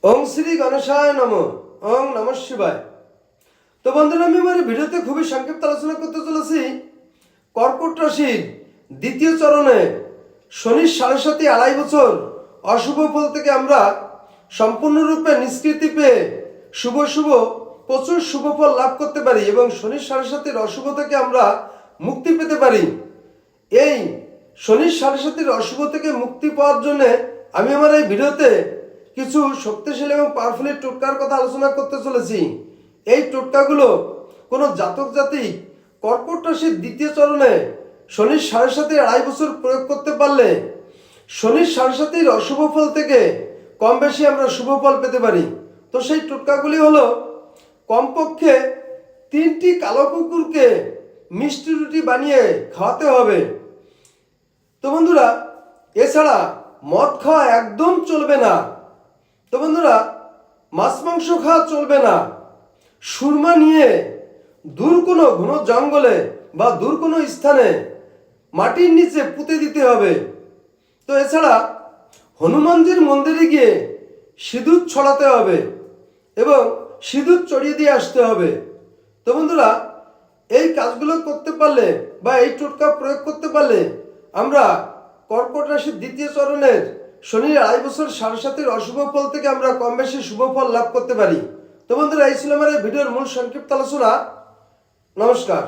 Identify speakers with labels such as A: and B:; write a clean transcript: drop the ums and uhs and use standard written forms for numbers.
A: ওং শ্রী গণেশায় নম। ওং নমঃ শিবায়। তো বন্ধুরা, আমি আমার ভিডিওতে খুবই সংক্ষিপ্ত আলোচনা করতে চলেছি কর্কট রাশির দ্বিতীয় চরণে শনির 7.5 বছর অশুভ ফল থেকে আমরা সম্পূর্ণরূপে নিষ্কৃতি পেয়ে শুভ প্রচুর শুভ ফল লাভ করতে পারি এবং শনির 7.5 অশুভ থেকে আমরা মুক্তি পেতে পারি। এই শনির 7.5 অশুভ থেকে মুক্তি পাওয়ার জন্য আমি আমার এই ভিডিওতে কিছু শক্তিশালী এবং পাওয়ারফুল টোটকার কথা আলোচনা করতে চলেছি। এই টোটকাগুলো কোনো জাতক জাতিক কর্কট রাশির দ্বিতীয় চরণে শনির 7.5 বছর প্রয়োগ করতে পারলে শনির 7.5 অশুভ ফল থেকে কম বেশি আমরা শুভ ফল পেতে পারি। তো সেই টোটকাগুলি হলো, কমপক্ষে 3টি কালো কুকুরকে মিষ্টি রুটি বানিয়ে খাওয়াতে হবে। তো বন্ধুরা, এছাড়া মদ খাওয়া একদম চলবে না। তো বন্ধুরা, মাছ মাংস খাওয়া চলবে না। সুরমা নিয়ে দূর কোনো ঘন জঙ্গলে বা দূর কোনো স্থানে মাটির নিচে পুঁতে দিতে হবে। তো এছাড়া হনুমানজির মন্দিরে গিয়ে সিঁদুর ছড়াতে হবে এবং সিঁদুর চড়িয়ে দিয়ে আসতে হবে। তো বন্ধুরা, এই কাজগুলো করতে পারলে বা এই টোটকা প্রয়োগ করতে পারলে আমরা কর্কট রাশির দ্বিতীয় চরণের শনির 2.5 বছর 7.5 অশুভ ফল থেকে আমরা কম বেশি শুভ ফল লাভ করতে পারি। তো বন্ধুরা, এই ছিল আমার এই ভিডিওর মূল সংক্ষিপ্ত আলোচনা। নমস্কার।